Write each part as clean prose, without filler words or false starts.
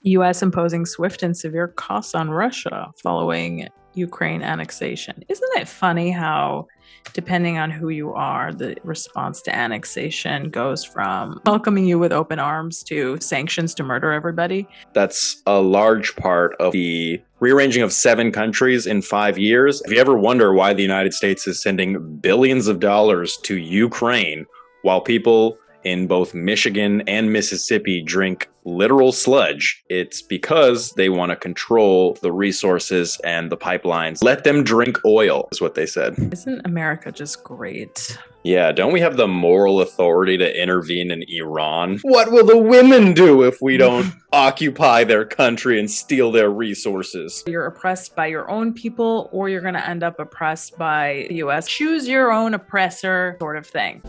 U.S. imposing swift and severe costs on Russia following Ukraine annexation. Isn't it funny how, depending on who you are, the response to annexation goes from welcoming you with open arms to sanctions to murder everybody? That's a large part of the rearranging of 7 countries in 5 years. If you ever wonder why the United States is sending billions of dollars to Ukraine while people in both Michigan and Mississippi drink literal sludge, it's because they want to control the resources and the pipelines. Let them drink oil, is what they said. Isn't America just great? Yeah, don't we have the moral authority to intervene in Iran? What will the women do if we don't occupy their country and steal their resources? You're oppressed by your own people, or you're going to end up oppressed by the U.S. Choose your own oppressor sort of thing.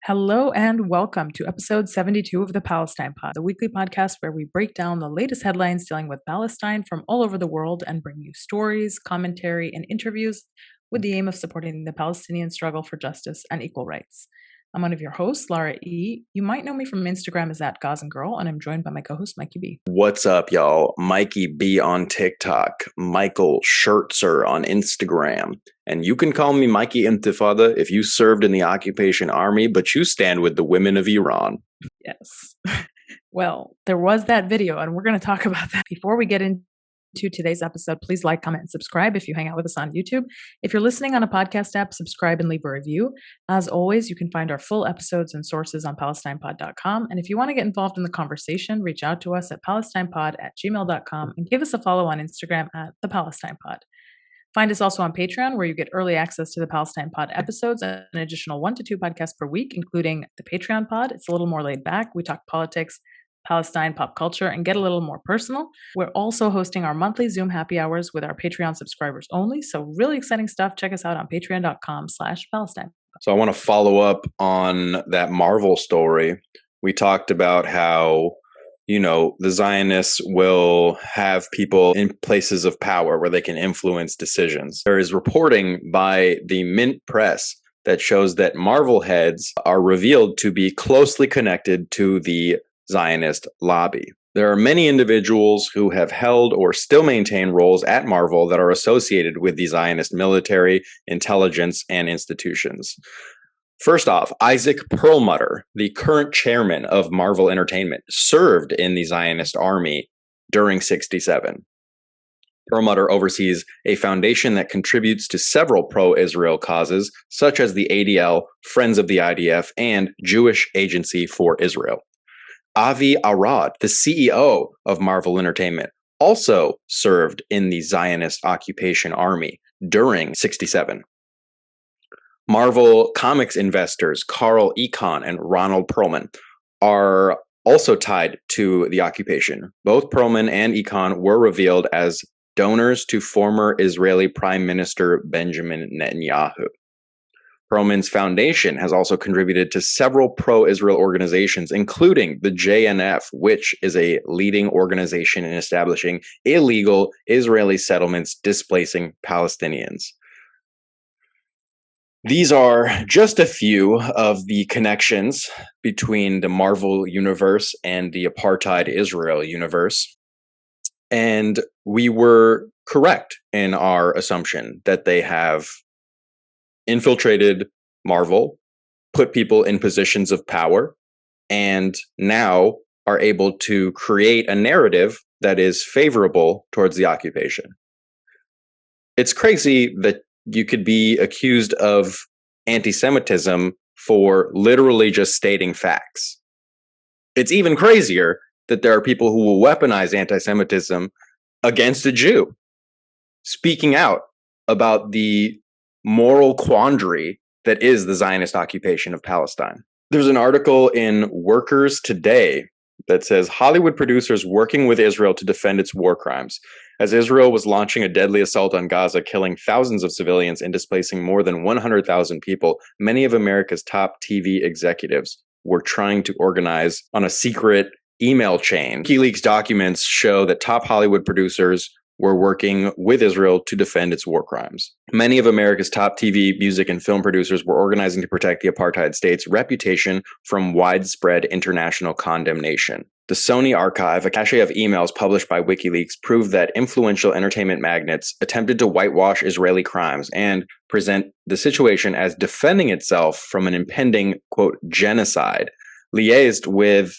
Hello and welcome to episode 72 of the Palestine Pod, the weekly podcast where we break down the latest headlines dealing with Palestine from all over the world and bring you stories, commentary, and interviews with the aim of supporting the Palestinian struggle for justice and equal rights. I'm one of your hosts, Lara E. You might know me from Instagram as @GazanGirl, and I'm joined by my co-host, Mikey B. What's up, y'all? Mikey B on TikTok, Michael Schertzer on Instagram. And you can call me Mikey Intifada if you served in the occupation army, but you stand with the women of Iran. Yes. Well, there was that video, and we're going to talk about that. Before we get into today's episode, please like, comment, and subscribe if you hang out with us on YouTube. If you're listening on a podcast app, subscribe and leave a review. As always, you can find our full episodes and sources on PalestinePod.com. And if you want to get involved in the conversation, reach out to us at PalestinePod@gmail.com and give us a follow on Instagram @ThePalestinePod. Find us also on Patreon, where you get early access to the Palestine Pod episodes and an additional 1 to 2 podcasts per week, including the Patreon Pod. It's a little more laid back. We talk politics, Palestine, pop culture, and get a little more personal. We're also hosting our monthly Zoom happy hours with our Patreon subscribers only. So really exciting stuff. Check us out on patreon.com/Palestine. So I want to follow up on that Marvel story. We talked about how, the Zionists will have people in places of power where they can influence decisions. There is reporting by the Mint Press that shows that Marvel heads are revealed to be closely connected to the Zionist lobby. There are many individuals who have held or still maintain roles at Marvel that are associated with the Zionist military, intelligence, and institutions. First off, Isaac Perlmutter, the current chairman of Marvel Entertainment, served in the Zionist army during 1967. Perlmutter oversees a foundation that contributes to several pro-Israel causes, such as the ADL, Friends of the IDF, and Jewish Agency for Israel. Avi Arad, the CEO of Marvel Entertainment, also served in the Zionist occupation army during 1967. Marvel Comics investors Carl Icahn and Ronald Perlman are also tied to the occupation. Both Perlman and Icahn were revealed as donors to former Israeli Prime Minister Benjamin Netanyahu. Perlman's foundation has also contributed to several pro-Israel organizations, including the JNF, which is a leading organization in establishing illegal Israeli settlements displacing Palestinians. These are just a few of the connections between the Marvel universe and the apartheid Israel universe. And we were correct in our assumption that they have infiltrated Marvel, put people in positions of power, and now are able to create a narrative that is favorable towards the occupation. It's crazy that you could be accused of anti-Semitism for literally just stating facts. It's even crazier that there are people who will weaponize anti-Semitism against a Jew, speaking out about the moral quandary that is the Zionist occupation of Palestine. There's an article in Workers Today that says Hollywood producers working with Israel to defend its war crimes. As Israel was launching a deadly assault on Gaza, killing thousands of civilians and displacing more than 100,000 people, many of America's top TV executives were trying to organize on a secret email chain. WikiLeaks documents show that top Hollywood producers were working with Israel to defend its war crimes. Many of America's top TV, music, and film producers were organizing to protect the apartheid state's reputation from widespread international condemnation. The Sony archive, a cache of emails published by WikiLeaks, proved that influential entertainment magnates attempted to whitewash Israeli crimes and present the situation as defending itself from an impending, quote, genocide, liaised with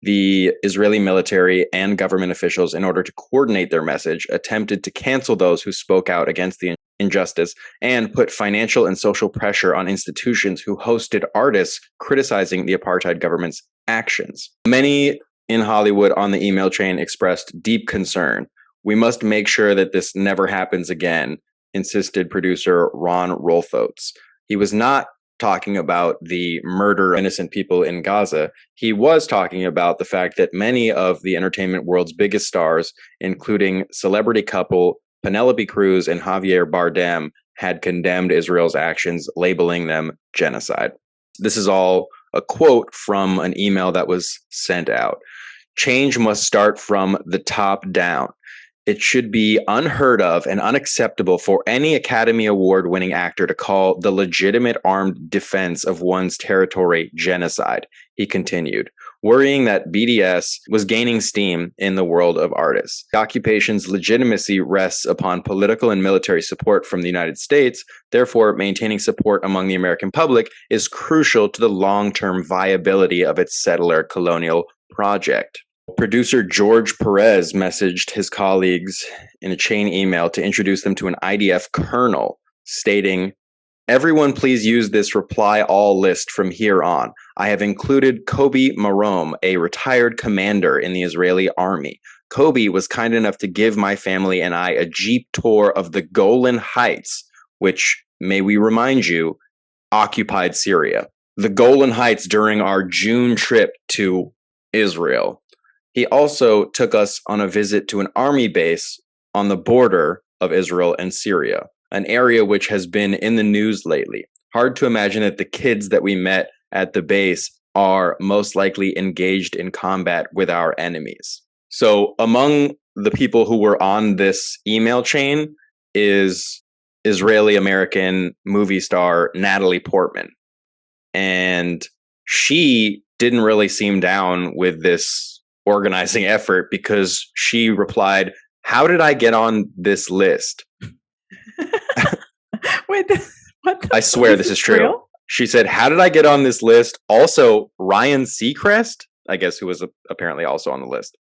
the Israeli military and government officials in order to coordinate their message, attempted to cancel those who spoke out against the injustice, and put financial and social pressure on institutions who hosted artists criticizing the apartheid government's actions. Many in Hollywood on the email chain expressed deep concern. "We must make sure that this never happens again," insisted producer Ron Rolfotz. He was not talking about the murder of innocent people in Gaza. He was talking about the fact that many of the entertainment world's biggest stars, including celebrity couple Penelope Cruz and Javier Bardem, had condemned Israel's actions, labeling them genocide. This is all a quote from an email that was sent out. "Change must start from the top down. It should be unheard of and unacceptable for any Academy Award-winning actor to call the legitimate armed defense of one's territory genocide," he continued, worrying that BDS was gaining steam in the world of artists. The occupation's legitimacy rests upon political and military support from the United States. Therefore, maintaining support among the American public is crucial to the long-term viability of its settler colonial project. Producer George Perez messaged his colleagues in a chain email to introduce them to an IDF colonel, stating, "Everyone please use this reply all list from here on. I have included Kobi Marom, a retired commander in the Israeli army. Kobi was kind enough to give my family and I a jeep tour of the Golan Heights," which, may we remind you, occupied Syria. "The Golan Heights during our June trip to Israel. He also took us on a visit to an army base on the border of Israel and Syria, an area which has been in the news lately. Hard to imagine that the kids that we met at the base are most likely engaged in combat with our enemies." So among the people who were on this email chain is Israeli-American movie star Natalie Portman. And she didn't really seem down with this organizing effort because she replied, "How did I get on this list?" Wait, what? I swear this is true. Real? She said, "How did I get on this list?" Also, Ryan Seacrest, I guess, who was apparently also on the list.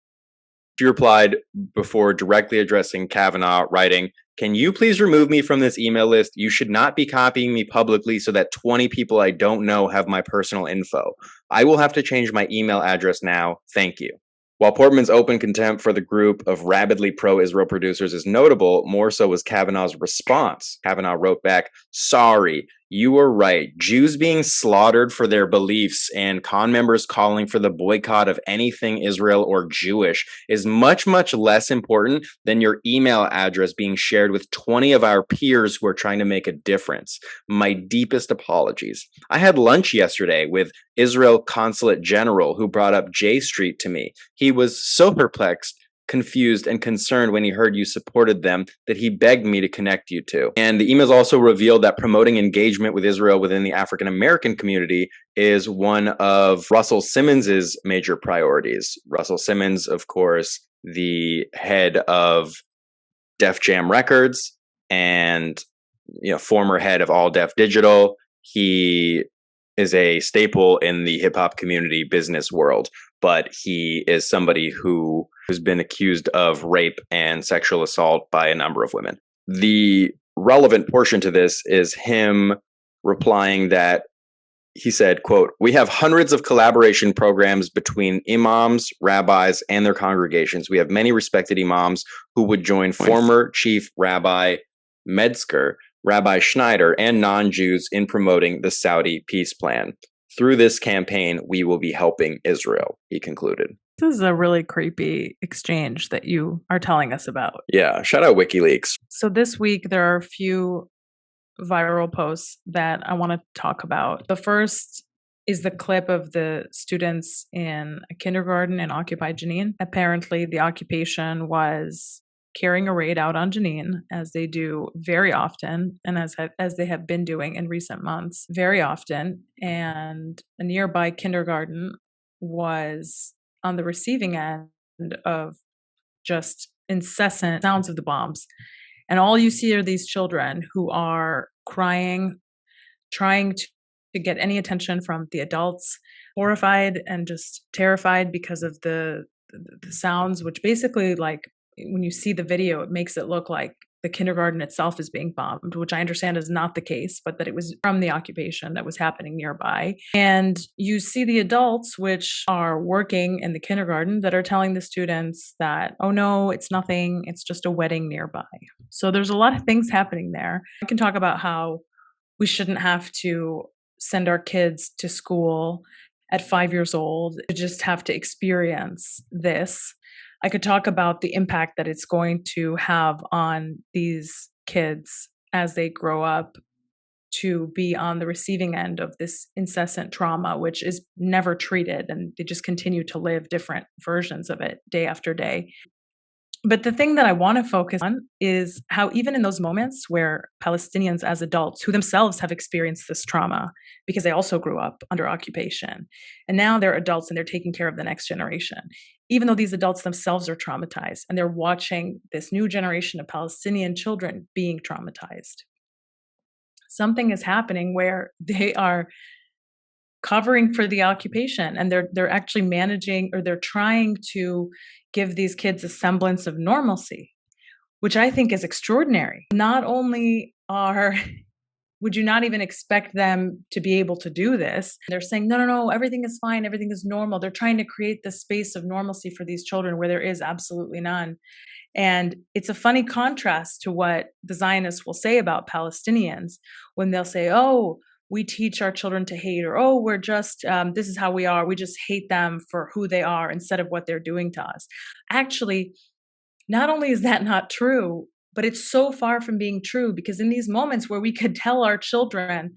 She replied before directly addressing Kavanaugh, writing, "Can you please remove me from this email list? You should not be copying me publicly so that 20 people I don't know have my personal info. I will have to change my email address now. Thank you." While Portman's open contempt for the group of rabidly pro-Israel producers is notable, more so was Kavanaugh's response. Kavanaugh wrote back, "Sorry, you were right. Jews being slaughtered for their beliefs and con members calling for the boycott of anything Israel or Jewish is much, much less important than your email address being shared with 20 of our peers who are trying to make a difference. My deepest apologies. I had lunch yesterday with Israel Consulate General who brought up J Street to me. He was so perplexed, confused, and concerned when he heard you supported them that he begged me to connect you to." And the emails also revealed that promoting engagement with Israel within the African-American community is one of Russell Simmons's major priorities. Russell Simmons, of course, the head of Def Jam Records and former head of All Def Digital. He is a staple in the hip-hop community business world, but he is somebody who has been accused of rape and sexual assault by a number of women. The relevant portion to this is him replying that he said, quote, "We have hundreds of collaboration programs between imams, rabbis, and their congregations. We have many respected imams who would join former Chief Rabbi Metzger, Rabbi Schneider, and non-Jews in promoting the Saudi peace plan. Through this campaign, we will be helping Israel," he concluded. This is a really creepy exchange that you are telling us about. Yeah, shout out WikiLeaks. So this week, there are a few viral posts that I want to talk about. The first is the clip of the students in a kindergarten in occupied Jenin. Apparently, the occupation was carrying a raid out on Jenin, as they do very often, and as they have been doing in recent months very often. And a nearby kindergarten was on the receiving end of just incessant sounds of the bombs. And all you see are these children who are crying, trying to get any attention from the adults, horrified and just terrified because of the sounds, which basically, like, when you see the video, it makes it look like the kindergarten itself is being bombed, which I understand is not the case, but that it was from the occupation that was happening nearby. And you see the adults, which are working in the kindergarten, that are telling the students that, oh no, it's nothing, it's just a wedding nearby. So there's a lot of things happening there. I can talk about how we shouldn't have to send our kids to school at 5 years old to just have to experience this. I could talk about the impact that it's going to have on these kids as they grow up to be on the receiving end of this incessant trauma, which is never treated, and they just continue to live different versions of it day after day. But the thing that I want to focus on is how even in those moments where Palestinians as adults who themselves have experienced this trauma because they also grew up under occupation, and now they're adults and they're taking care of the next generation, even though these adults themselves are traumatized and they're watching this new generation of Palestinian children being traumatized, something is happening where they are covering for the occupation, and they're actually managing, or they're trying to give these kids a semblance of normalcy, which I think is extraordinary. Not only would you not even expect them to be able to do this, they're saying, no, no, no, everything is fine, everything is normal. They're trying to create this space of normalcy for these children where there is absolutely none. And it's a funny contrast to what the Zionists will say about Palestinians when they'll say, oh, we teach our children to hate, or, oh, we're just, this is how we are. We just hate them for who they are instead of what they're doing to us. Actually, not only is that not true, but it's so far from being true, because in these moments where we could tell our children,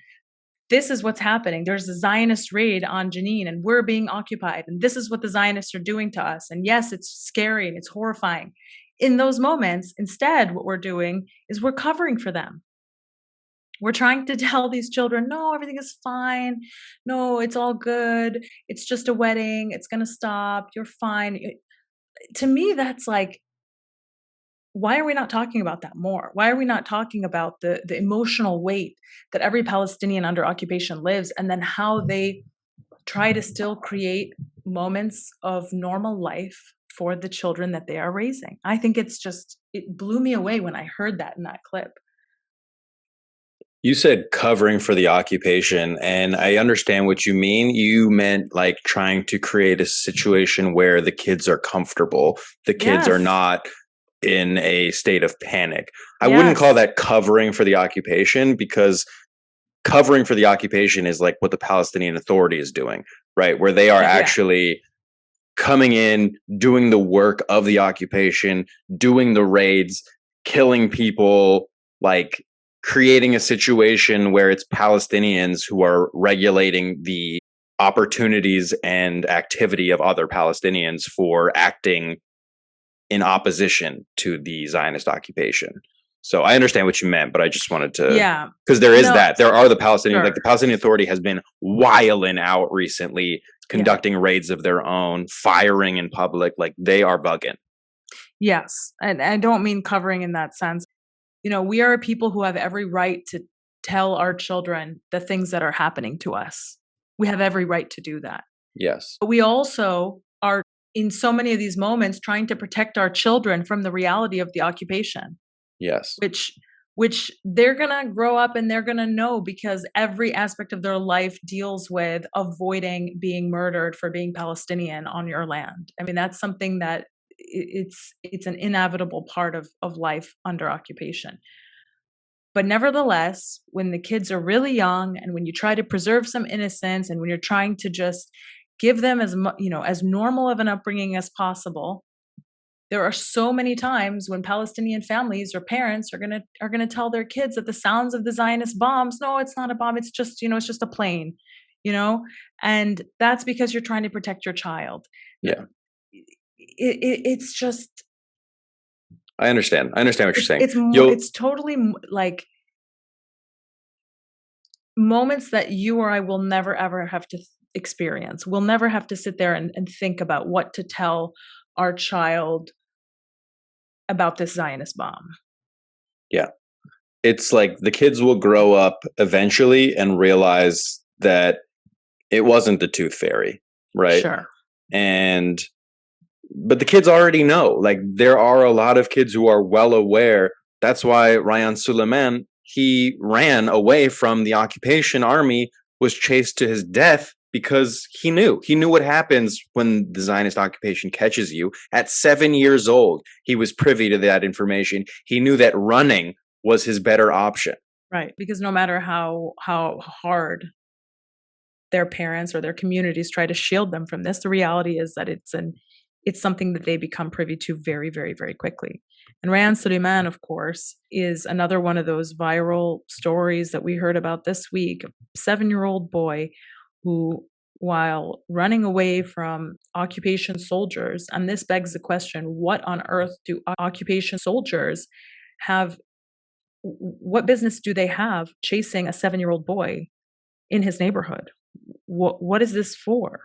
this is what's happening. There's a Zionist raid on Jenin and we're being occupied, and this is what the Zionists are doing to us. And yes, it's scary and it's horrifying. In those moments, instead, what we're doing is we're covering for them. We're trying to tell these children, no, everything is fine. No, it's all good. It's just a wedding. It's going to stop. You're fine. To me, that's like, why are we not talking about that more? Why are we not talking about the emotional weight that every Palestinian under occupation lives, and then how they try to still create moments of normal life for the children that they are raising? I think it blew me away when I heard that in that clip. You said covering for the occupation, and I understand what you mean. You meant like trying to create a situation where the kids are comfortable. The kids are not in a state of panic. I wouldn't call that covering for the occupation, because covering for the occupation is like what the Palestinian Authority is doing, right? Where they are actually coming in, doing the work of the occupation, doing the raids, killing people, like creating a situation where it's Palestinians who are regulating the opportunities and activity of other Palestinians for acting in opposition to the Zionist occupation. So I understand what you meant, but I just wanted to, because there is that. There are the Palestinian, like the Palestinian Authority has been wilding out recently, conducting raids of their own, firing in public, like they are bugging. Yes, and I don't mean covering in that sense. You know, we are people who have every right to tell our children the things that are happening to us. We have every right to do that. Yes. But we also are, in so many of these moments, trying to protect our children from the reality of the occupation. Yes. Which they're going to grow up and they're going to know, because every aspect of their life deals with avoiding being murdered for being Palestinian on your land. I mean, that's something that it's an inevitable part of life under occupation. But nevertheless, when the kids are really young, and when you try to preserve some innocence, and when you're trying to just give them as normal of an upbringing as possible, there are so many times when Palestinian families or parents are gonna tell their kids that the sounds of the Zionist bombs, no, it's not a bomb, it's just a plane, and that's because you're trying to protect your child. Yeah. It's just, I understand. I understand what you're saying. It's totally like moments that you or I will never ever have to experience. We'll never have to sit there and think about what to tell our child about this Zionist bomb. Yeah. It's like the kids will grow up eventually and realize that it wasn't the tooth fairy, right? Sure. But the kids already know. Like, there are a lot of kids who are well aware. That's why Suleiman, he ran away from the occupation army, was chased to his death, because he knew what happens when the Zionist occupation catches you. At 7 years old, he was privy to that information. He knew that running was his better option. Right, because no matter how hard their parents or their communities try to shield them from this, the reality is that it's something that they become privy to very, very, very quickly. And Suleiman, of course, is another one of those viral stories that we heard about this week. A 7-year-old boy who, while running away from occupation soldiers, and this begs the question, what on earth do occupation soldiers have? What business do they have chasing a 7-year-old boy in his neighborhood? What is this for?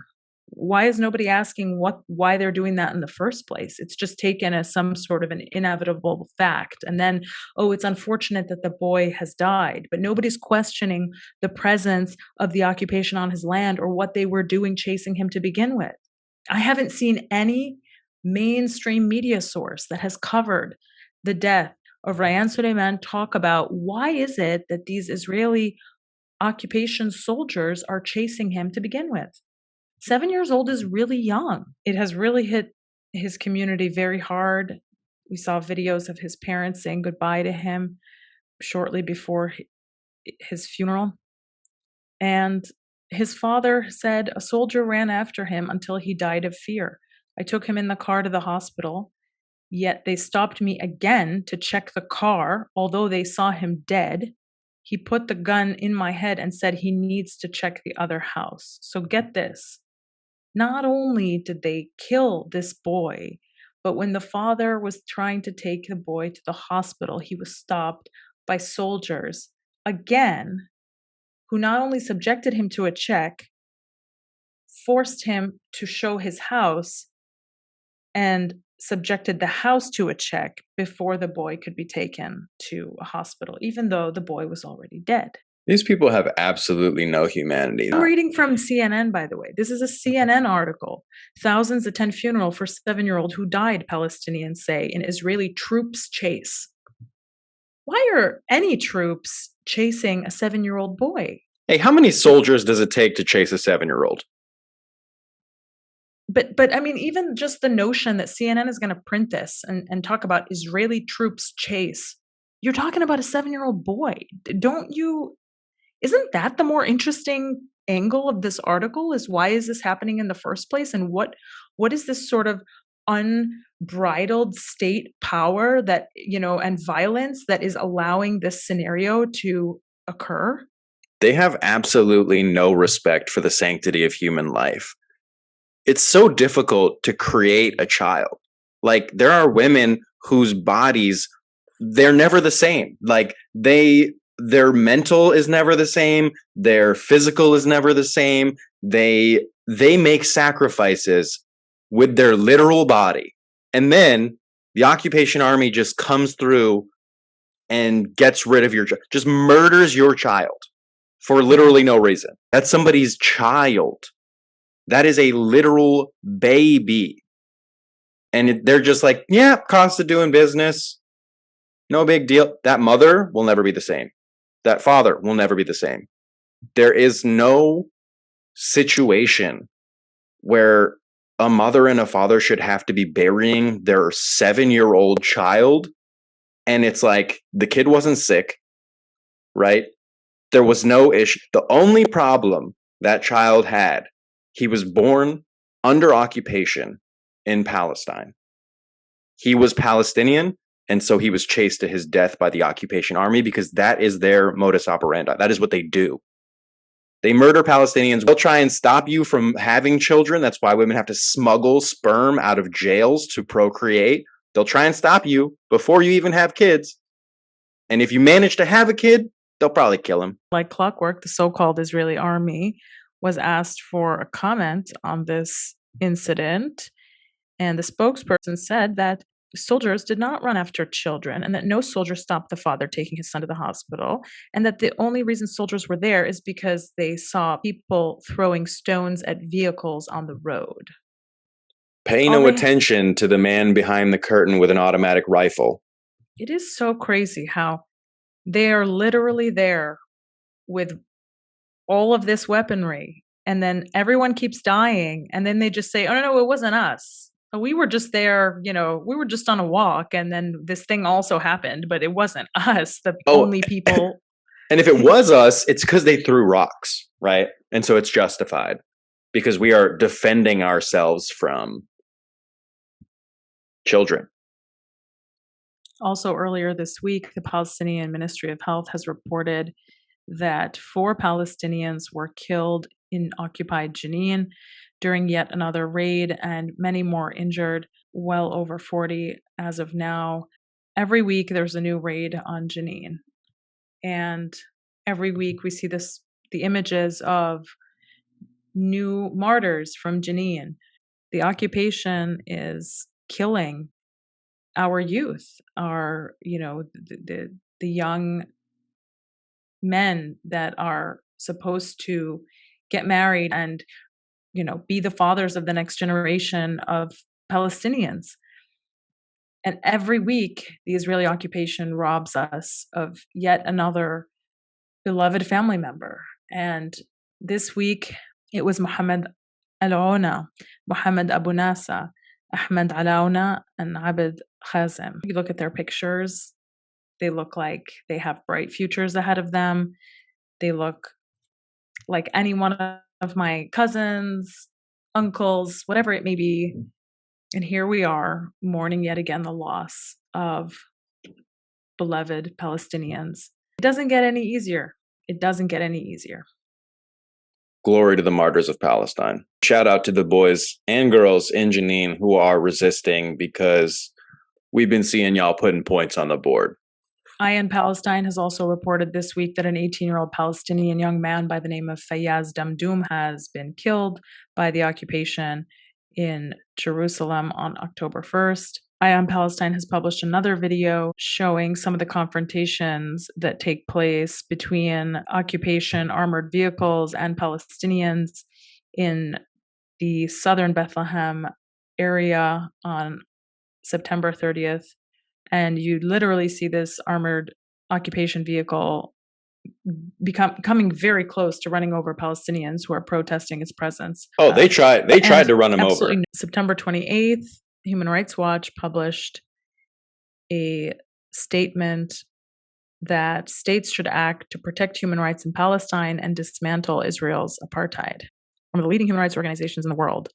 Why is nobody asking why they're doing that in the first place? It's just taken as some sort of an inevitable fact. And then, oh, it's unfortunate that the boy has died, but nobody's questioning the presence of the occupation on his land or what they were doing chasing him to begin with. I haven't seen any mainstream media source that has covered the death of Suleiman talk about why is it that these Israeli occupation soldiers are chasing him to begin with. 7 years old is really young. It has really hit his community very hard. We saw videos of his parents saying goodbye to him shortly before his funeral. And his father said a soldier ran after him until he died of fear. I took him in the car to the hospital, yet they stopped me again to check the car, although they saw him dead. He put the gun in my head and said he needs to check the other house. So get this. Not only did they kill this boy, but when the father was trying to take the boy to the hospital, he was stopped by soldiers again, who not only subjected him to a check, forced him to show his house, and subjected the house to a check before the boy could be taken to a hospital, even though the boy was already dead. These people have absolutely no humanity. I'm reading from CNN, by the way. This is a CNN article. Thousands attend funeral for 7-year-old who died, Palestinians say, in Israeli troops chase. Why are any troops chasing a 7-year-old boy? Hey, how many soldiers does it take to chase a 7-year-old? But I mean, even just the notion that CNN is going to print this and talk about Israeli troops chase, you're talking about a 7-year-old boy. Isn't that the more interesting angle of this article, is why is this happening in the first place? And what is this sort of unbridled state power that, and violence that is allowing this scenario to occur? They have absolutely no respect for the sanctity of human life. It's so difficult to create a child. Like, there are women whose bodies, they're never the same. Like, their mental is never the same. Their physical is never the same. They make sacrifices with their literal body. And then the occupation army just comes through and gets rid of just murders your child for literally no reason. That's somebody's child. That is a literal baby. And they're just like, yeah, cost of doing business. No big deal. That mother will never be the same. That father will never be the same. There is no situation where a mother and a father should have to be burying their 7-year-old child. And it's like, the kid wasn't sick, right? There was no issue. The only problem that child had, he was born under occupation in Palestine. He was Palestinian, and so he was chased to his death by the occupation army because that is their modus operandi. That is what they do. They murder Palestinians. They'll try and stop you from having children. That's why women have to smuggle sperm out of jails to procreate. They'll try and stop you before you even have kids. And if you manage to have a kid, they'll probably kill him. Like clockwork, the so-called Israeli army was asked for a comment on this incident, and the spokesperson said that soldiers did not run after children and that no soldier stopped the father taking his son to the hospital, and that the only reason soldiers were there is because they saw people throwing stones at vehicles on the road. Pay no attention to the man behind the curtain with an automatic rifle. It is so crazy how they are literally there with all of this weaponry, and then everyone keeps dying, and then they just say, oh, no, it wasn't us. We were just there, we were just on a walk, and then this thing also happened, but it wasn't us, the only people. And if it was us, it's because they threw rocks, right? And so it's justified because we are defending ourselves from children. Also, earlier this week, the Palestinian Ministry of Health has reported that 4 Palestinians were killed in occupied Jenin during yet another raid, and many more injured, well over 40 as of now. Every week there's a new raid on Jenin, and every week we see the images of new martyrs from Jenin. The occupation is killing our youth, the young men that are supposed to get married and be the fathers of the next generation of Palestinians. And every week the Israeli occupation robs us of yet another beloved family member. And this week it was Mohammed Al-Auna, Mohammed Abu Nasa, Ahmed Alauna, and Abed Khazem. You look at their pictures, they look like they have bright futures ahead of them. They look like any one of my cousins, uncles, whatever it may be. And here we are mourning yet again the loss of beloved Palestinians. It doesn't get any easier. It doesn't get any easier. Glory to the martyrs of Palestine. Shout out to the boys and girls in Jenin who are resisting, because we've been seeing y'all putting points on the board. Ayan Palestine has also reported this week that an 18-year-old Palestinian young man by the name of Fayyaz Damdoum has been killed by the occupation in Jerusalem on October 1st. Ayan Palestine has published another video showing some of the confrontations that take place between occupation armored vehicles and Palestinians in the southern Bethlehem area on September 30th. And you literally see this armored occupation vehicle coming very close to running over Palestinians who are protesting its presence. Oh, they tried to run him over. September 28th, Human Rights Watch published a statement that states should act to protect human rights in Palestine and dismantle Israel's apartheid. One of the leading human rights organizations in the world.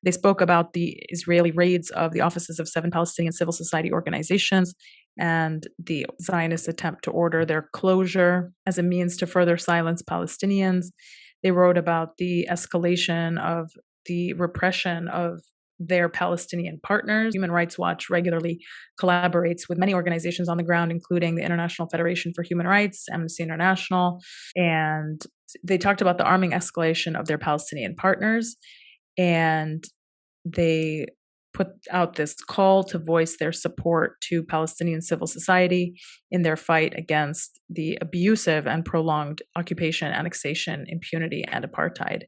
They spoke about the Israeli raids of the offices of 7 Palestinian civil society organizations and the Zionist attempt to order their closure as a means to further silence Palestinians. They wrote about the escalation of the repression of their Palestinian partners. Human Rights Watch regularly collaborates with many organizations on the ground, including the International Federation for Human Rights, Amnesty International, and they talked about the arming escalation of their Palestinian partners, and they put out this call to voice their support to Palestinian civil society in their fight against the abusive and prolonged occupation, annexation, impunity, and apartheid.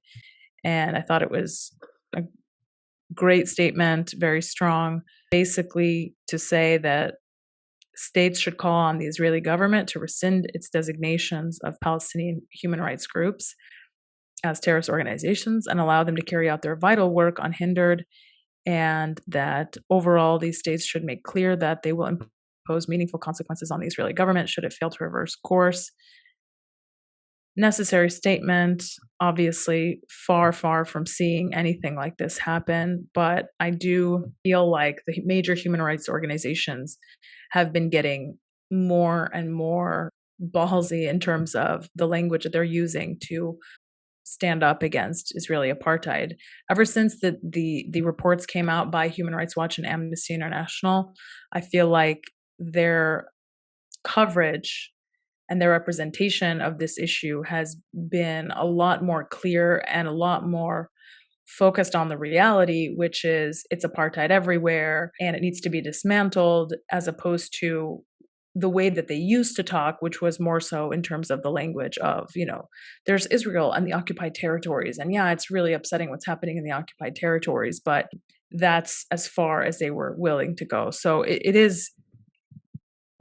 And I thought it was a great statement, very strong, basically to say that states should call on the Israeli government to rescind its designations of Palestinian human rights groups as terrorist organizations and allow them to carry out their vital work unhindered, and that overall these states should make clear that they will impose meaningful consequences on the Israeli government should it fail to reverse course. Necessary statement, obviously far from seeing anything like this happen, but I do feel like the major human rights organizations have been getting more and more ballsy in terms of the language that they're using to stand up against Israeli apartheid. Ever since the reports came out by Human Rights Watch and Amnesty International, I feel like their coverage and their representation of this issue has been a lot more clear and a lot more focused on the reality, which is it's apartheid everywhere and it needs to be dismantled, as opposed to the way that they used to talk, which was more so in terms of the language of, there's Israel and the occupied territories. And yeah, it's really upsetting what's happening in the occupied territories, but that's as far as they were willing to go. So it is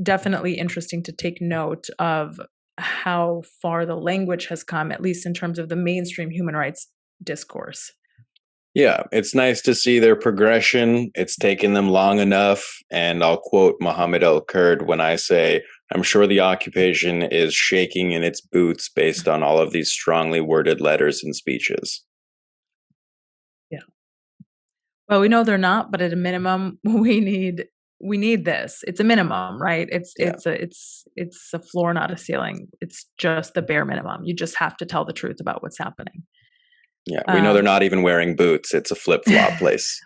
definitely interesting to take note of how far the language has come, at least in terms of the mainstream human rights discourse. Yeah, it's nice to see their progression. It's taken them long enough. And I'll quote Mohammed El-Kurd when I say, I'm sure the occupation is shaking in its boots based on all of these strongly worded letters and speeches. Yeah. Well, we know they're not, but at a minimum, we need this. It's a minimum, right? It's a floor, not a ceiling. It's just the bare minimum. You just have to tell the truth about what's happening. Yeah, we know they're not even wearing boots. It's a flip-flop place.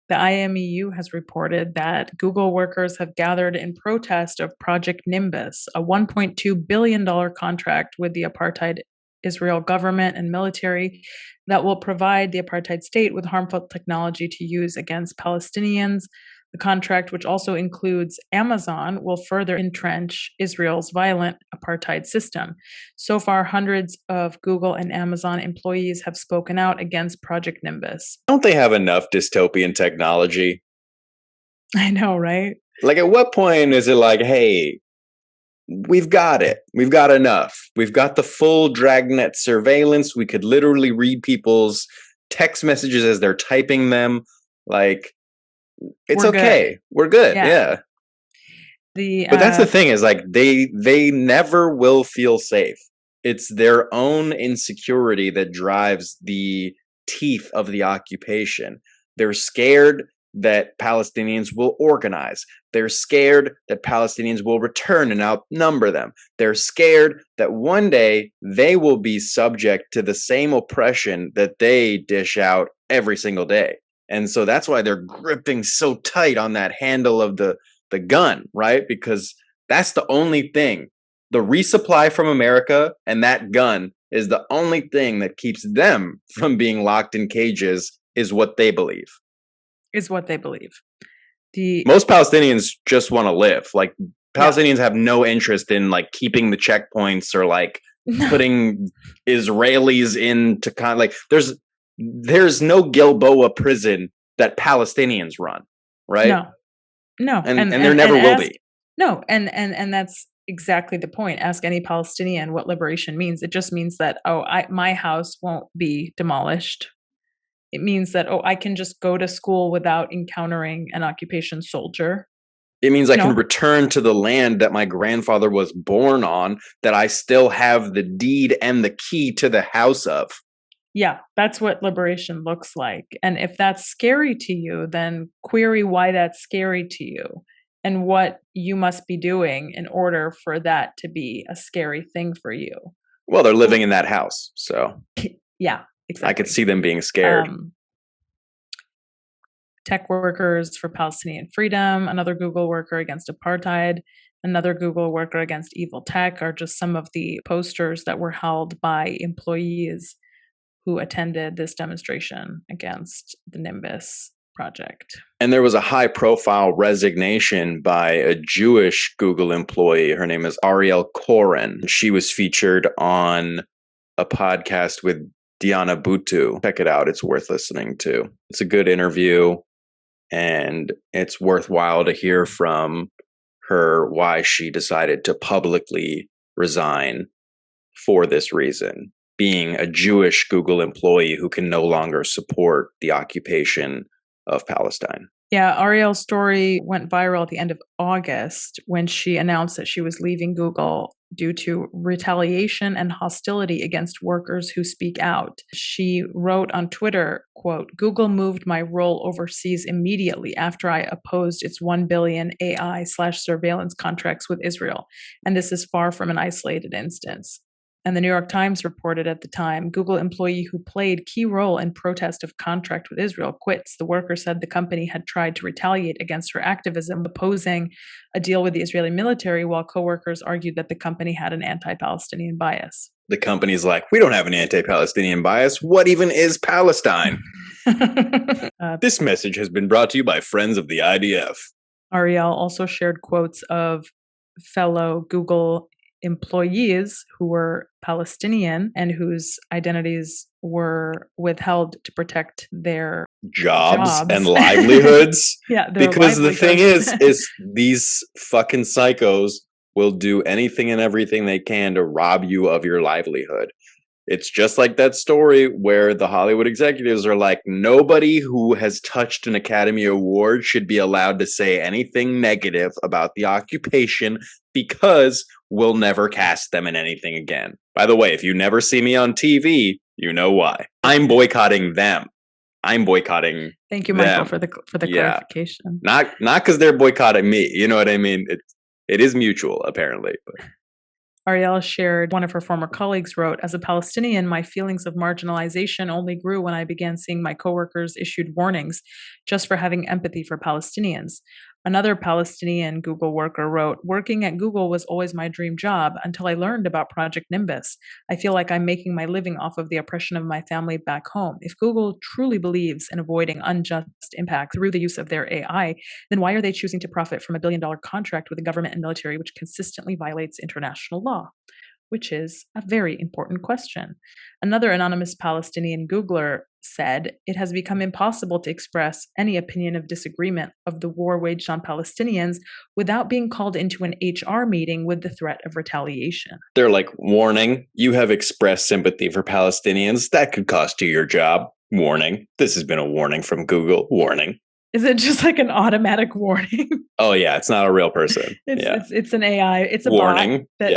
The IMEU has reported that Google workers have gathered in protest of Project Nimbus, a $1.2 billion contract with the apartheid Israel government and military that will provide the apartheid state with harmful technology to use against Palestinians. The contract, which also includes Amazon, will further entrench Israel's violent apartheid system. So far, hundreds of Google and Amazon employees have spoken out against Project Nimbus. Don't they have enough dystopian technology? I know, right? Like, at what point is it like, hey, we've got it. We've got enough. We've got the full dragnet surveillance. We could literally read people's text messages as they're typing them. Like, it's okay. We're good. Yeah. But that's the thing, is like they never will feel safe. It's their own insecurity that drives the teeth of the occupation. They're scared that Palestinians will organize. They're scared that Palestinians will return and outnumber them. They're scared that one day they will be subject to the same oppression that they dish out every single day. And so that's why they're gripping so tight on that handle of the gun, right? Because that's the only thing. The resupply from America and that gun is the only thing that keeps them from being locked in cages, is what they believe. Most Palestinians just want to live. Like, Palestinians have no interest in like keeping the checkpoints or like putting Israelis into like there's no Gilboa prison that Palestinians run, right? No, and there never will be. No, and that's exactly the point. Ask any Palestinian what liberation means. It just means that my house won't be demolished. It means that I can just go to school without encountering an occupation soldier. It means I can return to the land that my grandfather was born on, that I still have the deed and the key to the house of. Yeah, that's what liberation looks like. And if that's scary to you, then query why that's scary to you and what you must be doing in order for that to be a scary thing for you. Well, they're living in that house, so. Yeah, exactly. I could see them being scared. Tech workers for Palestinian freedom, another Google worker against apartheid, another Google worker against evil tech are just some of the posters that were held by employees who attended this demonstration against the Nimbus project. And there was a high-profile resignation by a Jewish Google employee. Her name is Ariel Koren. She was featured on a podcast with Diana Butu. Check it out. It's worth listening to. It's a good interview, and it's worthwhile to hear from her why she decided to publicly resign for this reason, being a Jewish Google employee who can no longer support the occupation of Palestine. Yeah, Ariel's story went viral at the end of August when she announced that she was leaving Google due to retaliation and hostility against workers who speak out. She wrote on Twitter, quote, "Google moved my role overseas immediately after I opposed its 1 billion AI/surveillance contracts with Israel. And this is far from an isolated instance." And the New York Times reported at the time, Google employee who played key role in protest of contract with Israel quits. The worker said the company had tried to retaliate against her activism, opposing a deal with the Israeli military, while coworkers argued that the company had an anti-Palestinian bias. The company's like, we don't have an anti-Palestinian bias. What even is Palestine? This message has been brought to you by friends of the IDF. Ariel also shared quotes of fellow Google employees who were Palestinian and whose identities were withheld to protect their jobs and livelihoods. Yeah, because the thing is these fucking psychos will do anything and everything they can to rob you of your livelihood. It's just like that story where the Hollywood executives are like, nobody who has touched an Academy Award should be allowed to say anything negative about the occupation because we'll never cast them in anything again. By the way, if you never see me on TV, you know why. I'm boycotting them. I'm boycotting Thank you, Michael, for the clarification. Not because they're boycotting me. You know what I mean? It is mutual, apparently. But Ariel shared, one of her former colleagues wrote, as a Palestinian, my feelings of marginalization only grew when I began seeing my coworkers issued warnings just for having empathy for Palestinians. Another Palestinian Google worker wrote, working at Google was always my dream job until I learned about Project Nimbus. I feel like I'm making my living off of the oppression of my family back home. If Google truly believes in avoiding unjust impact through the use of their AI, then why are they choosing to profit from $1 billion contract with the government and military, which consistently violates international law? Which is a very important question. Another anonymous Palestinian Googler said, it has become impossible to express any opinion of disagreement of the war waged on Palestinians without being called into an HR meeting with the threat of retaliation. They're like, warning, you have expressed sympathy for Palestinians. That could cost you your job. Warning. This has been a warning from Google. Warning. Is it just like an automatic warning? Oh yeah, it's not a real person. It's an AI. It's a warning. Bot.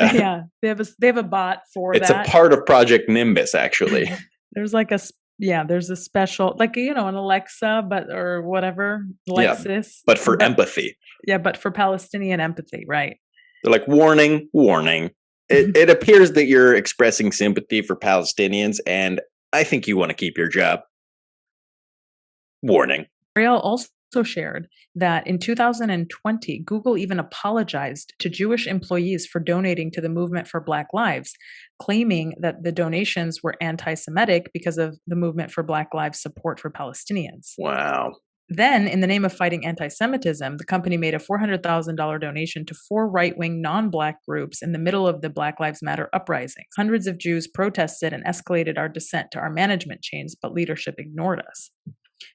They have a bot for it's that. It's a part of Project Nimbus, actually. There's a special, like, an Alexa, or whatever, Lexus. Yeah, but for empathy. Yeah, but for Palestinian empathy, right? They're like, warning, warning. It appears that you're expressing sympathy for Palestinians, and I think you want to keep your job. Warning. Ariel also shared that in 2020, Google even apologized to Jewish employees for donating to the movement for Black Lives, claiming that the donations were anti-Semitic because of the movement for Black Lives support for Palestinians. Wow. Then, in the name of fighting anti-Semitism, the company made a $400,000 donation to 4 right-wing non-Black groups in the middle of the Black Lives Matter uprisings. Hundreds of Jews protested and escalated our dissent to our management chains, but leadership ignored us.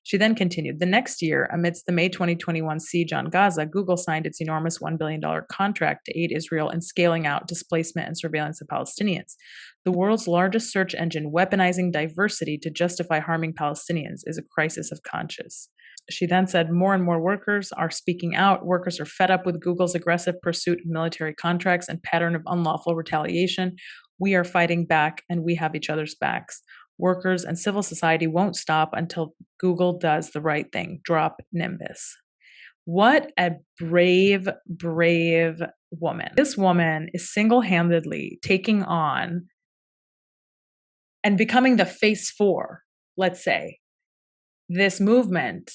She then continued, the next year, amidst the May 2021 siege on Gaza, Google signed its enormous $1 billion contract to aid Israel in scaling out displacement and surveillance of Palestinians. The world's largest search engine weaponizing diversity to justify harming Palestinians is a crisis of conscience. She then said, more and more workers are speaking out. Workers are fed up with Google's aggressive pursuit of military contracts and pattern of unlawful retaliation. We are fighting back, and we have each other's backs. Workers and civil society won't stop until Google does the right thing. Drop Nimbus. What a brave, brave woman. This woman is single-handedly taking on and becoming the face for, let's say, this movement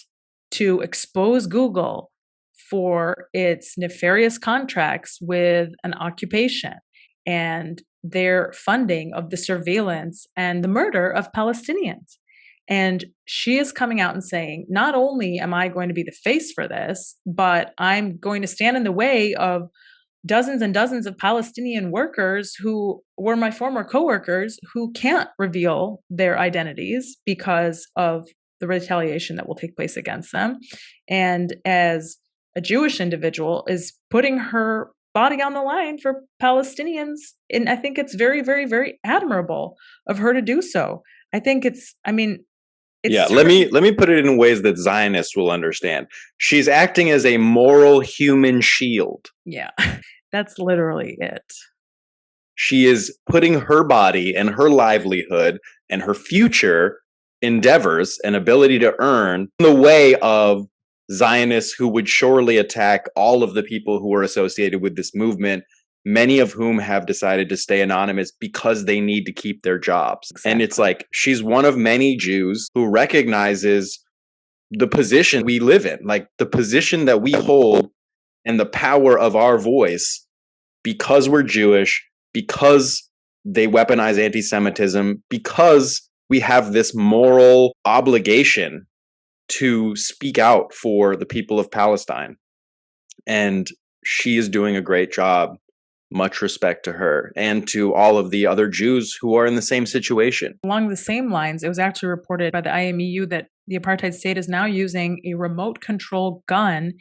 to expose Google for its nefarious contracts with an occupation and their funding of the surveillance and the murder of Palestinians. And she is coming out and saying, not only am I going to be the face for this, but I'm going to stand in the way of dozens and dozens of Palestinian workers who were my former coworkers who can't reveal their identities because of the retaliation that will take place against them. And as a Jewish individual is putting her body on the line for Palestinians. And I think it's very, very, very admirable of her to do so. I think let me put it in ways that Zionists will understand. She's acting as a moral human shield. Yeah, that's literally it. She is putting her body and her livelihood and her future endeavors and ability to earn in the way of Zionists who would surely attack all of the people who are associated with this movement many of whom have decided to stay anonymous because they need to keep their jobs. Exactly. And it's like, she's one of many Jews who recognizes the position we live in, like the position that we hold and the power of our voice because we're Jewish, because they weaponize anti-Semitism, because we have this moral obligation to speak out for the people of Palestine. And she is doing a great job. Much respect to her and to all of the other Jews who are in the same situation. Along the same lines, it was actually reported by the IMEU that the apartheid state is now using a remote control gun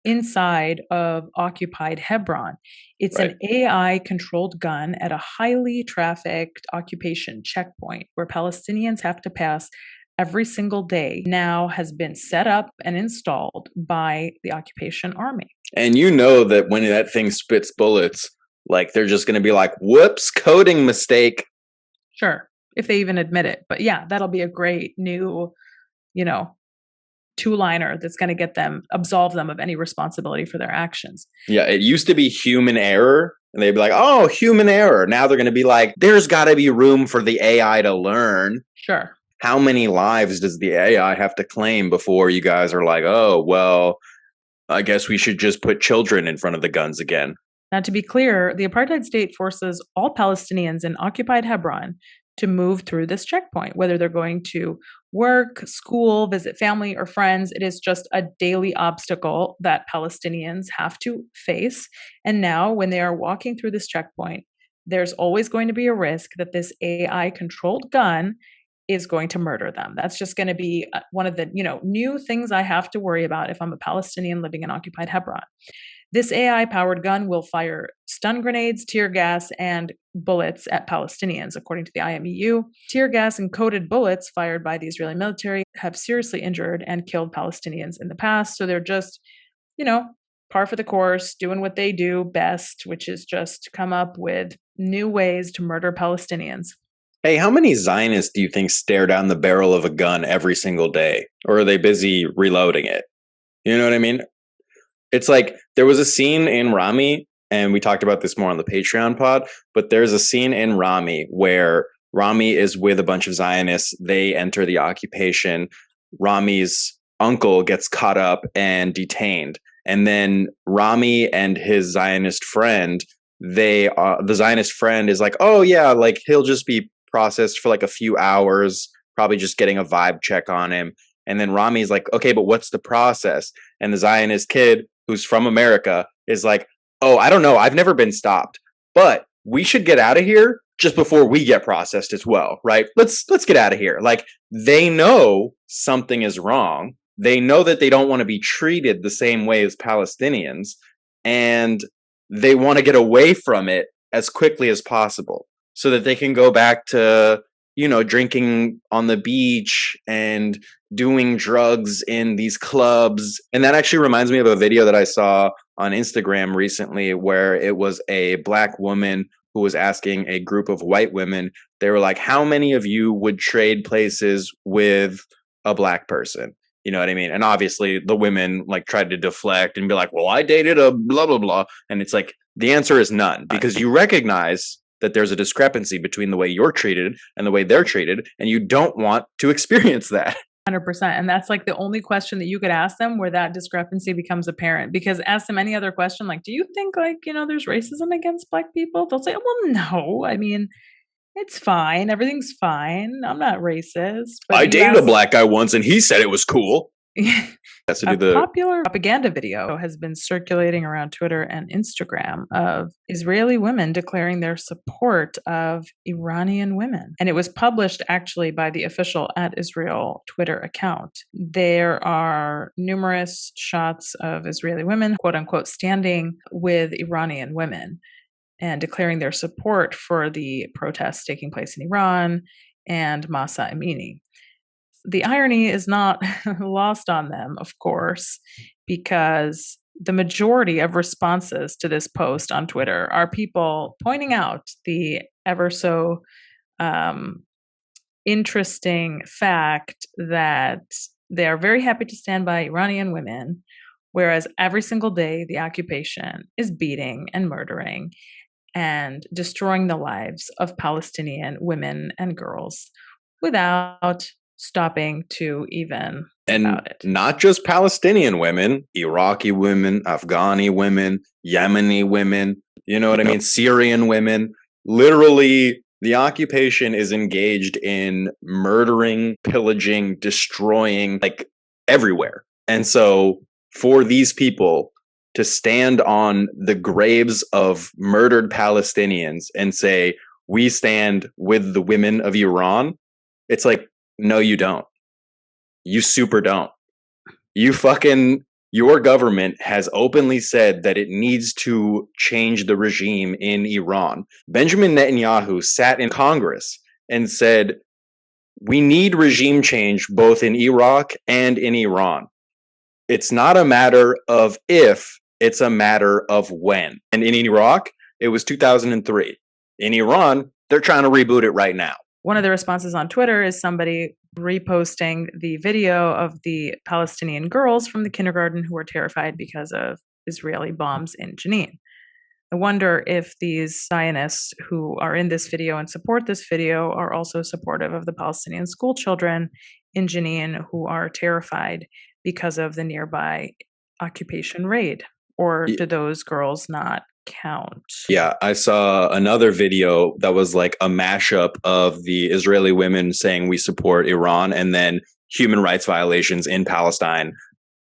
inside of occupied Hebron. It's an AI controlled gun at a highly trafficked occupation checkpoint where Palestinians have to pass every single day, now has been set up and installed by the occupation army. And you know that when that thing spits bullets, like they're just going to be like, whoops, coding mistake. Sure, if they even admit it. But yeah, that'll be a great new, two-liner that's going to get them, absolve them of any responsibility for their actions. Yeah, it used to be human error. And they'd be like, oh, human error. Now they're going to be like, there's got to be room for the AI to learn. Sure. How many lives does the AI have to claim before you guys are like, oh, well, I guess we should just put children in front of the guns again? Now, to be clear, the apartheid state forces all Palestinians in occupied Hebron to move through this checkpoint, whether they're going to work, school, visit family, or friends. It is just a daily obstacle that Palestinians have to face. And now, when they are walking through this checkpoint, there's always going to be a risk that this AI-controlled gun is going to murder them. That's just going to be one of the, new things I have to worry about if I'm a Palestinian living in occupied Hebron. This AI-powered gun will fire stun grenades, tear gas, and bullets at Palestinians, according to the IMEU. Tear gas and coated bullets fired by the Israeli military have seriously injured and killed Palestinians in the past. So they're just, par for the course, doing what they do best, which is just come up with new ways to murder Palestinians. Hey, how many Zionists do you think stare down the barrel of a gun every single day? Or are they busy reloading it? You know what I mean? It's like there was a scene in Rami, and we talked about this more on the Patreon pod, but there's a scene in Rami where Rami is with a bunch of Zionists. They enter the occupation. Rami's uncle gets caught up and detained. And then Rami and his Zionist friend, the Zionist friend is like, oh yeah, like he'll just be processed for like a few hours, probably just getting a vibe check on him. And then Rami's like, okay, but what's the process? And the Zionist kid who's from America is like, oh, I don't know. I've never been stopped, but we should get out of here just before we get processed as well, right? Let's get out of here. Like, they know something is wrong. They know that they don't want to be treated the same way as Palestinians, and they want to get away from it as quickly as possible so that they can go back to, drinking on the beach and doing drugs in these clubs. And that actually reminds me of a video that I saw on Instagram recently where it was a black woman who was asking a group of white women, they were like, how many of you would trade places with a black person? You know what I mean? And obviously the women like tried to deflect and be like, well, I dated a blah, blah, blah. And it's like, the answer is none, because you recognize that there's a discrepancy between the way you're treated and the way they're treated, and you don't want to experience that. 100%. And that's like the only question that you could ask them where that discrepancy becomes apparent. Because ask them any other question, like, do you think there's racism against black people? They'll say, well, no. I mean, it's fine. Everything's fine. I'm not racist. But I dated a black guy once and he said it was cool. A popular propaganda video has been circulating around Twitter and Instagram of Israeli women declaring their support of Iranian women. And it was published actually by the official @Israel Twitter account. There are numerous shots of Israeli women, quote unquote, standing with Iranian women and declaring their support for the protests taking place in Iran and Masa Amini. The irony is not lost on them, of course, because the majority of responses to this post on Twitter are people pointing out the ever so interesting fact that they are very happy to stand by Iranian women, whereas every single day the occupation is beating and murdering and destroying the lives of Palestinian women and girls without stopping to even about it. Not just Palestinian women, Iraqi women, Afghani women, Yemeni women, you know what I mean? Syrian women. Literally, the occupation is engaged in murdering, pillaging, destroying, like everywhere. And so for these people to stand on the graves of murdered Palestinians and say, we stand with the women of Iran, it's like, no, you don't. You super don't. Your government has openly said that it needs to change the regime in Iran. Benjamin Netanyahu sat in Congress and said, we need regime change both in Iraq and in Iran. It's not a matter of if, it's a matter of when. And in Iraq, it was 2003. In Iran, they're trying to reboot it right now. One of the responses on Twitter is somebody reposting the video of the Palestinian girls from the kindergarten who were terrified because of Israeli bombs in Jenin. I wonder if these Zionists who are in this video and support this video are also supportive of the Palestinian school children in Jenin who are terrified because of the nearby occupation raid. Or do those girls not count? Yeah, I saw another video that was like a mashup of the Israeli women saying we support Iran and then human rights violations in Palestine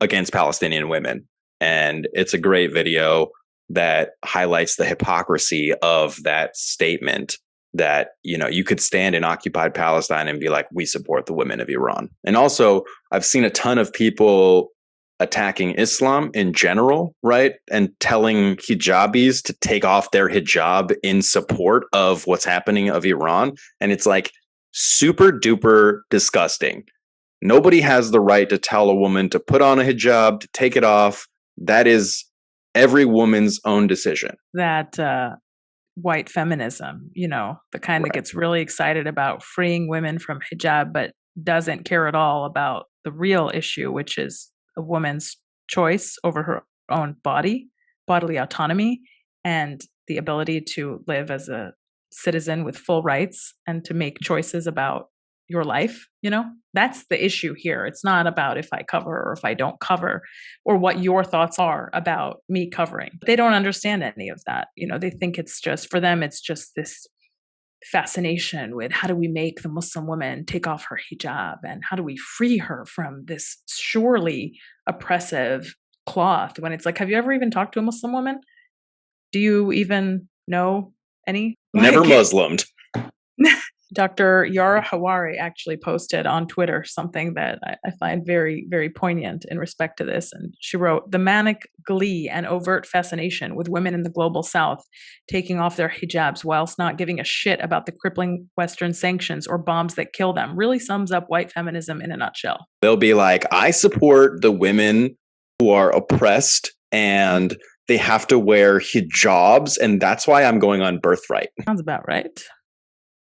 against Palestinian women. And it's a great video that highlights the hypocrisy of that statement that, you know, you could stand in occupied Palestine and be like, we support the women of Iran. And also, I've seen a ton of people attacking Islam in general, right? And telling hijabis to take off their hijab in support of what's happening of Iran. And it's like super duper disgusting. Nobody has the right to tell a woman to put on a hijab, to take it off. That is every woman's own decision. That white feminism, you know, the kind that gets really excited about freeing women from hijab, but doesn't care at all about the real issue, which is a woman's choice over her own body, bodily autonomy, and the ability to live as a citizen with full rights and to make choices about your life. You know, that's the issue here. It's not about if I cover or if I don't cover or what your thoughts are about me covering. They don't understand any of that. You know, they think it's just, for them, it's just this fascination with how do we make the Muslim woman take off her hijab and how do we free her from this surely oppressive cloth, when it's like, have you ever even talked to a Muslim woman? Do you even know any? Never Muslimed. Dr. Yara Hawari actually posted on Twitter something that I find very, very poignant in respect to this. And she wrote, the manic glee and overt fascination with women in the global South taking off their hijabs whilst not giving a shit about the crippling Western sanctions or bombs that kill them really sums up white feminism in a nutshell. They'll be like, I support the women who are oppressed and they have to wear hijabs. And that's why I'm going on birthright. Sounds about right.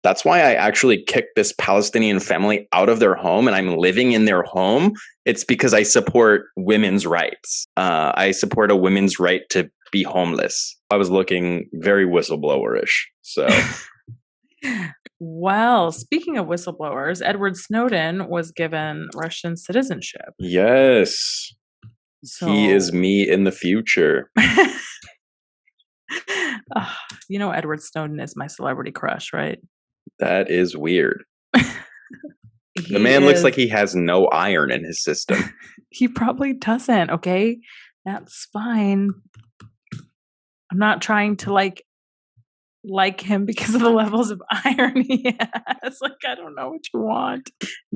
That's why I actually kicked this Palestinian family out of their home and I'm living in their home. It's because I support women's rights. I support a women's right to be homeless. I was looking very whistleblower-ish. So, well, speaking of whistleblowers, Edward Snowden was given Russian citizenship. Yes. So, he is me in the future. You know, Edward Snowden is my celebrity crush, right? That is weird. The man looks like he has no iron in his system. He probably doesn't, okay? That's fine. I'm not trying to like him because of the levels of iron he has. Like, I don't know what you want.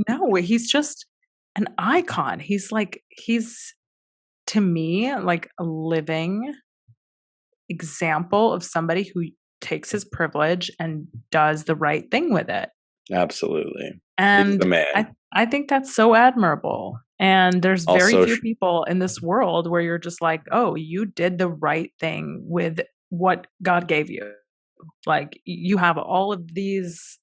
No, he's just an icon. He's to me like a living example of somebody who takes his privilege and does the right thing with it. Absolutely. And he's the man. I think that's so admirable. And there's very few people in this world where you're just like, oh, you did the right thing with what God gave you. Like, you have all of these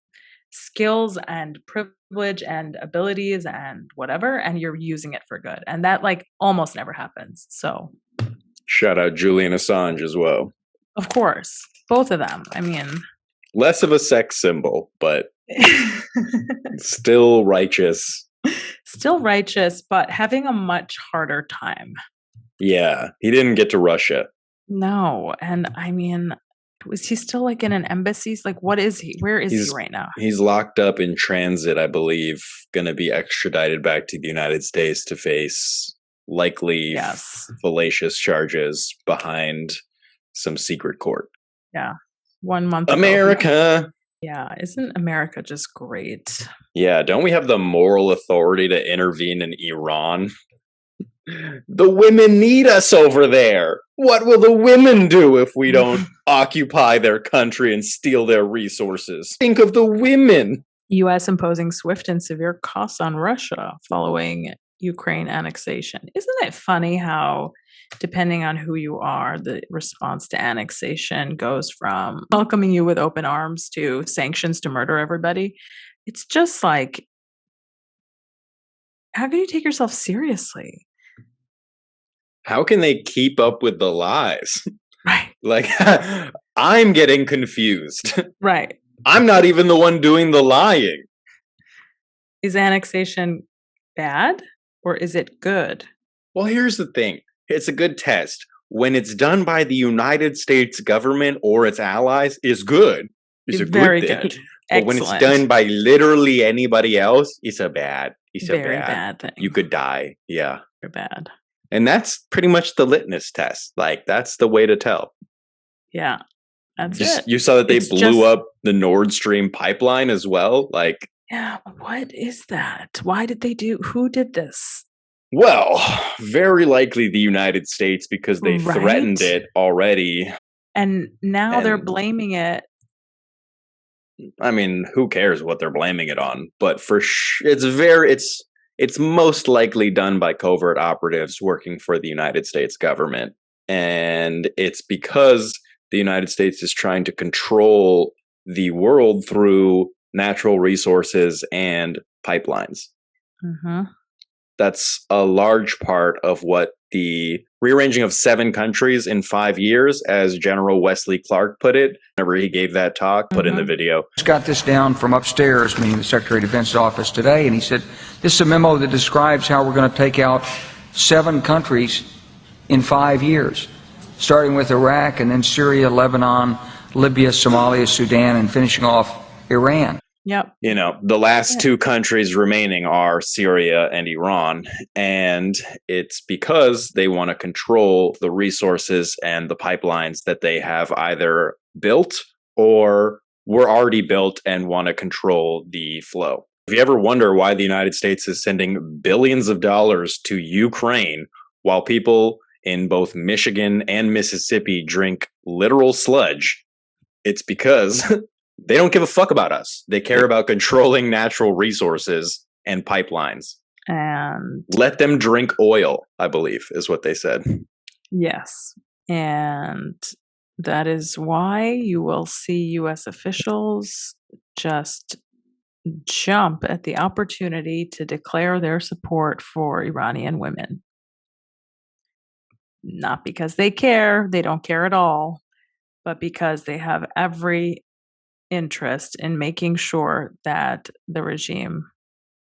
skills and privilege and abilities and whatever, and you're using it for good. And that like almost never happens. So shout out Julian Assange as well. Of course. Both of them. I mean, less of a sex symbol, but still righteous. Still righteous, but having a much harder time. Yeah, he didn't get to Russia. No. And I mean, was he still like in an embassy? Like, what is he? Where is he right now? He's locked up in transit, I believe, going to be extradited back to the United States to face likely fallacious charges behind some secret court. Yeah. 1 month America. Ago. Yeah. Isn't America just great? Yeah. Don't we have the moral authority to intervene in Iran? The women need us over there. What will the women do if we don't occupy their country and steal their resources? Think of the women. U.S. imposing swift and severe costs on Russia following Ukraine annexation. Isn't it funny how, depending on who you are, the response to annexation goes from welcoming you with open arms to sanctions to murder everybody? It's just like, how can you take yourself seriously? How can they keep up with the lies? Right. Like, I'm getting confused. Right. I'm not even the one doing the lying. Is annexation bad or is it good? Well, here's the thing. It's a good test. When it's done by the United States government or its allies, is good. It's a very good thing. Good. But when it's done by literally anybody else, it's a bad. It's very a bad thing. You could die. Yeah. Very bad. And that's pretty much the litmus test. Like, that's the way to tell. Yeah. That's it. You saw that they blew up the Nordstrom Pipeline as well. Like, yeah, what is that? Why did they who did this? Well, very likely the United States, because they threatened it already. And now they're blaming it. I mean, who cares what they're blaming it on? But it's most likely done by covert operatives working for the United States government. And it's because the United States is trying to control the world through natural resources and pipelines. Mm-hmm. That's a large part of what the rearranging of 7 countries in 5 years, as General Wesley Clark put it, whenever he gave that talk, put in the video. Just got this down from upstairs, meaning the Secretary of Defense's office today, and he said, this is a memo that describes how we're going to take out 7 countries in 5 years, starting with Iraq and then Syria, Lebanon, Libya, Somalia, Sudan, and finishing off Iran. Yep. You know, the last 2 countries remaining are Syria and Iran. And it's because they want to control the resources and the pipelines that they have either built or were already built and want to control the flow. If you ever wonder why the United States is sending billions of dollars to Ukraine while people in both Michigan and Mississippi drink literal sludge, it's because they don't give a fuck about us. They care about controlling natural resources and pipelines. And let them drink oil, I believe, is what they said. Yes. And that is why you will see U.S. officials just jump at the opportunity to declare their support for Iranian women. Not because they care, they don't care at all, but because they have every interest in making sure that the regime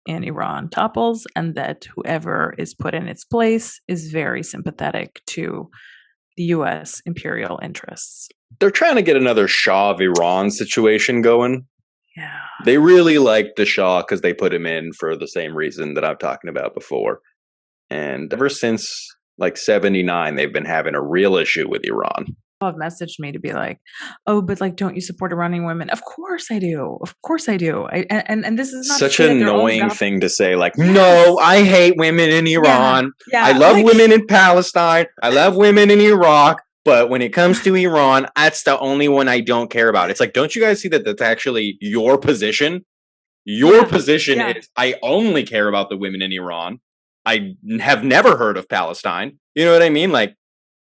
in Iran topples and that whoever is put in its place is very sympathetic to the U.S. imperial interests. They're trying to get another Shah of Iran situation going. Yeah. They really like the Shah because they put him in for the same reason that I'm talking about before. And ever since like 79, they've been having a real issue with Iran. Have messaged me to be like, oh, but like, don't you support Iranian women? Of course I do. Of course I do. And this is not such an annoying thing to say. Like, no, I hate women in Iran. Yeah, I love women in Palestine. I love women in Iraq. But when it comes to Iran, that's the only one I don't care about. It's like, don't you guys see that that's actually your position? Your position is, I only care about the women in Iran. I have never heard of Palestine. You know what I mean? Like,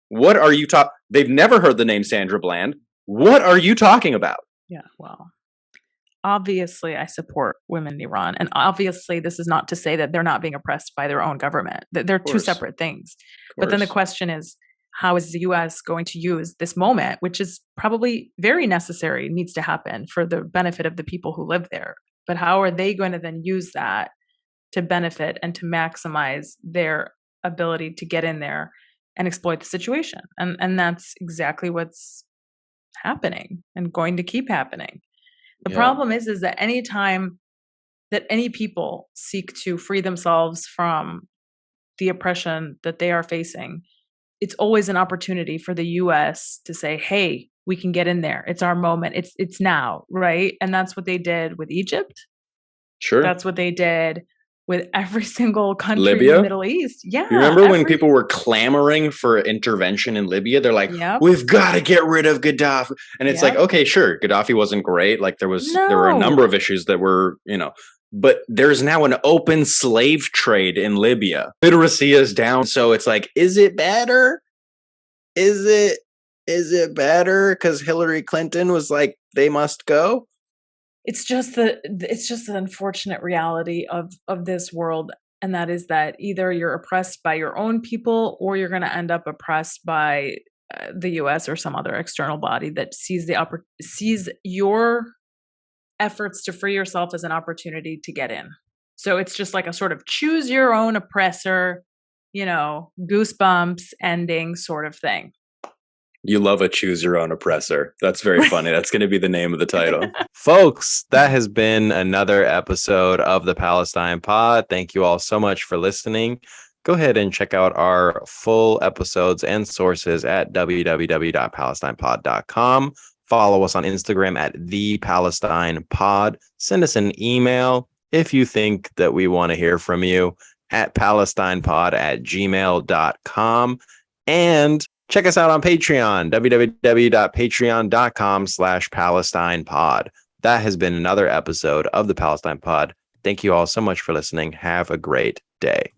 what are you talking? They've never heard the name Sandra Bland. What are you talking about? Yeah, well, obviously I support women in Iran. And obviously this is not to say that they're not being oppressed by their own government. They're 2 separate things. But then the question is, how is the US going to use this moment, which is probably very necessary, needs to happen for the benefit of the people who live there. But how are they going to then use that to benefit and to maximize their ability to get in there and exploit the situation? And that's exactly what's happening and going to keep happening. The problem is that any time that any people seek to free themselves from the oppression that they are facing, it's always an opportunity for the US to say, hey, we can get in there. It's our moment. It's now, right? And that's what they did with Egypt. Sure. That's what they did with every single country Libya? in the Middle East. Yeah. You remember when people were clamoring for intervention in Libya? They're like, we've got to get rid of Gaddafi. And it's like, okay, sure, Gaddafi wasn't great. Like there were a number of issues that were, but there's now an open slave trade in Libya. Literacy is down. So it's like, is it better? Is it better? Because Hillary Clinton was like, they must go. It's just the unfortunate reality of this world. And that is that either you're oppressed by your own people or you're going to end up oppressed by the US or some other external body that sees your efforts to free yourself as an opportunity to get in. So it's just like a sort of choose your own oppressor, goosebumps ending sort of thing. You love a choose your own oppressor. That's very funny. That's going to be the name of the title. Folks, that has been another episode of the Palestine Pod. Thank you all so much for listening. Go ahead and check out our full episodes and sources at www.palestinepod.com. Follow us on Instagram at @ThePalestinePod. Send us an email if you think that we want to hear from you at palestinepod@gmail.com. And check us out on Patreon, www.patreon.com/PalestinePod. That has been another episode of the Palestine Pod. Thank you all so much for listening. Have a great day.